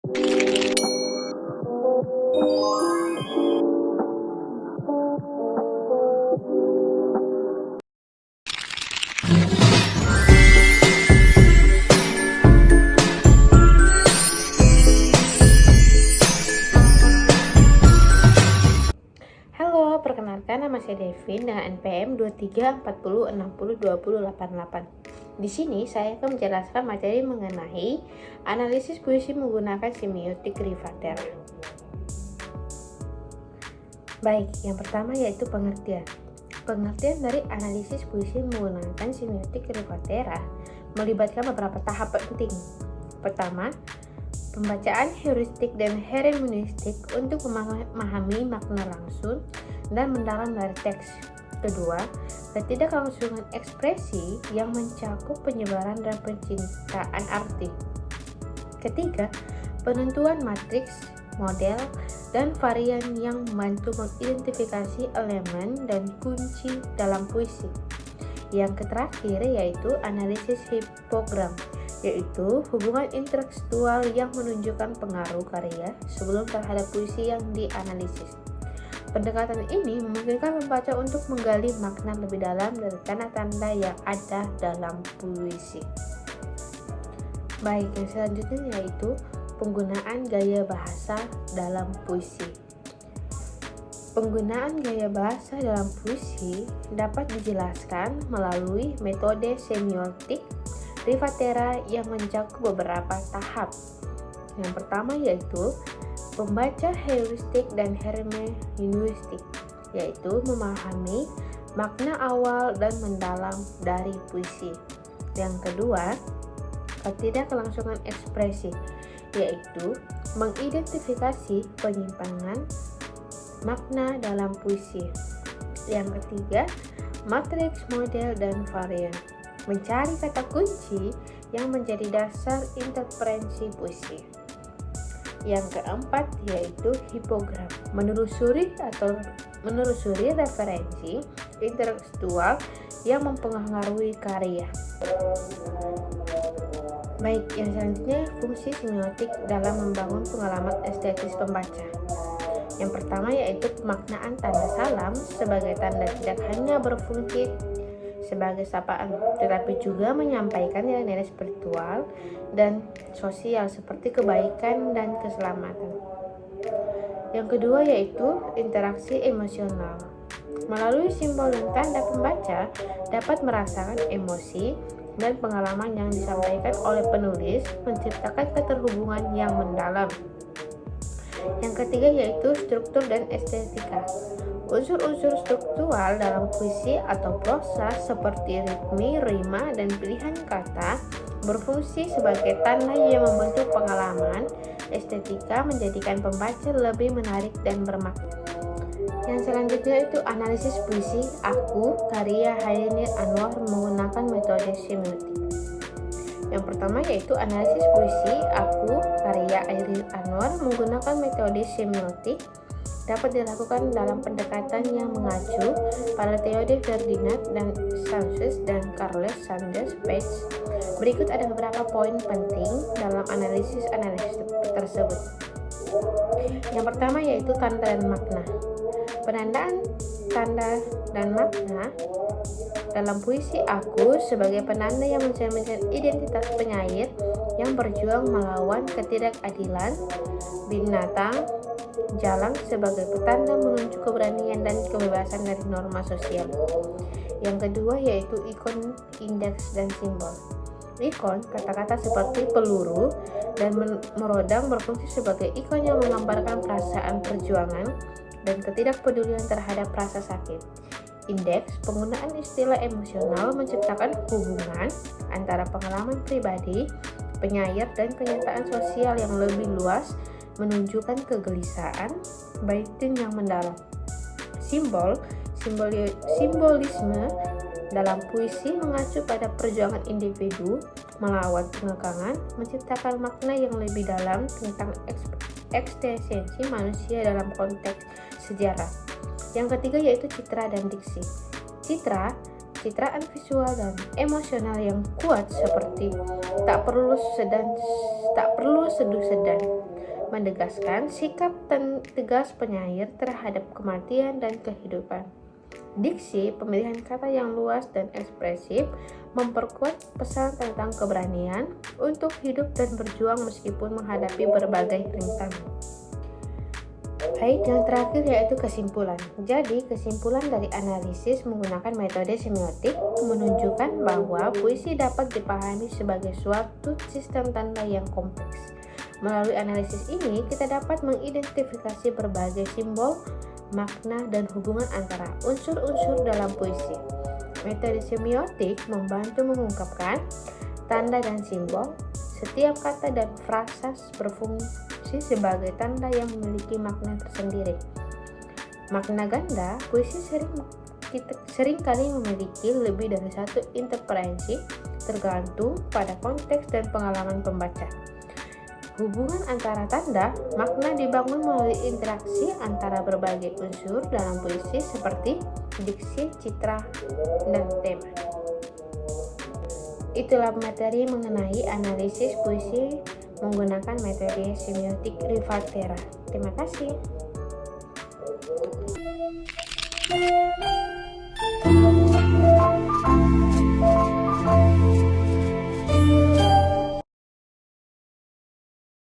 Halo, perkenalkan nama saya Devin dengan NPM 2340602088. Di sini saya akan menjelaskan materi mengenai analisis puisi menggunakan semiotik Rivatera. Baik, yang pertama yaitu pengertian. Pengertian dari analisis puisi menggunakan semiotik Rivatera melibatkan beberapa tahap penting. Pertama, pembacaan heuristik dan hermeneutik untuk memahami makna langsung dan mendalam dari teks. Kedua, ketidaklangsungan ekspresi yang mencakup penyebaran dan penciptaan arti. Ketiga, penentuan matriks, model, dan varian yang membantu mengidentifikasi elemen dan kunci dalam puisi. Yang terakhir yaitu analisis hipogram, yaitu hubungan intelektual yang menunjukkan pengaruh karya sebelum terhadap puisi yang dianalisis. Pendekatan ini memungkinkan membaca untuk menggali makna lebih dalam dari tanda-tanda yang ada dalam puisi. Baik, yang selanjutnya yaitu penggunaan gaya bahasa dalam puisi. Penggunaan gaya bahasa dalam puisi dapat dijelaskan melalui metode semiotik Rivatera yang mencakup beberapa tahap. Yang pertama yaitu pembaca heuristik dan hermeneutik, yaitu memahami makna awal dan mendalam dari puisi. Yang kedua, ketidaklangsungan ekspresi, yaitu mengidentifikasi penyimpangan makna dalam puisi. Yang ketiga, matriks, model, dan varian, mencari kata kunci yang menjadi dasar interpretasi puisi. Yang keempat yaitu hipogram, menelusuri referensi intelektual yang mempengaruhi karya. Baik, yang selanjutnya fungsi semiotik dalam membangun pengalaman estetis pembaca. Yang pertama yaitu pemaknaan tanda salam sebagai tanda tidak hanya berfungsi sebagai sapaan, tetapi juga menyampaikan nilai-nilai spiritual dan sosial seperti kebaikan dan keselamatan. Yang kedua yaitu interaksi emosional. Melalui simbol dan tanda, pembaca dapat merasakan emosi dan pengalaman yang disampaikan oleh penulis, menciptakan keterhubungan yang mendalam. Yang ketiga yaitu struktur dan estetika. Unsur-unsur struktural dalam puisi atau prosa seperti ritme, rima, dan pilihan kata berfungsi sebagai tanda yang membentuk pengalaman. Estetika menjadikan pembaca lebih menarik dan bermakna. Yang selanjutnya itu analisis puisi Aku karya Hairil Anwar menggunakan metode semiotik. Yang pertama yaitu analisis puisi Aku karya Hairil Anwar menggunakan metode semiotik dapat dilakukan dalam pendekatan yang mengacu pada teori Ferdinand dan Sanchez dan Carles Sanders Peirce. Berikut ada beberapa poin penting dalam analisis tersebut. Yang pertama yaitu tanda dan makna. Penandaan tanda dan makna dalam puisi Aku sebagai penanda yang mencerminkan identitas penyair yang berjuang melawan ketidakadilan. Binatang jalang sebagai petanda menunjuk keberanian dan kebebasan dari norma sosial. Yang kedua yaitu ikon, indeks, dan simbol. Ikon, kata-kata seperti peluru dan merodang berfungsi sebagai ikon yang menggambarkan perasaan perjuangan dan ketidakpedulian terhadap rasa sakit. Indeks, penggunaan istilah emosional menciptakan hubungan antara pengalaman pribadi, penyair, dan kenyataan sosial yang lebih luas, menunjukkan kegelisahan batin yang mendalam. Simbolisme dalam puisi mengacu pada perjuangan individu melawan pengekangan, menciptakan makna yang lebih dalam tentang eksistensi manusia dalam konteks sejarah. Yang ketiga yaitu citra dan diksi. Citraan visual dan emosional yang kuat seperti tak perlu seduh sedan, menegaskan sikap tegas penyair terhadap kematian dan kehidupan. Diksi, pemilihan kata yang luas dan ekspresif, memperkuat pesan tentang keberanian untuk hidup dan berjuang meskipun menghadapi berbagai rintangan. Baik, yang terakhir yaitu kesimpulan. Jadi, kesimpulan dari analisis menggunakan metode semiotik menunjukkan bahwa puisi dapat dipahami sebagai suatu sistem tanda yang kompleks. Melalui analisis ini, kita dapat mengidentifikasi berbagai simbol, makna, dan hubungan antara unsur-unsur dalam puisi. Metode semiotik membantu mengungkapkan tanda dan simbol. Setiap kata dan frasa berfungsi sebagai tanda yang memiliki makna tersendiri. Makna ganda, puisi sering kali memiliki lebih dari satu interpretasi tergantung pada konteks dan pengalaman pembaca. Hubungan antara tanda, makna dibangun melalui interaksi antara berbagai unsur dalam puisi seperti diksi, citra, dan tema. Itulah materi mengenai analisis puisi menggunakan metode semiotik Rivera. Terima kasih.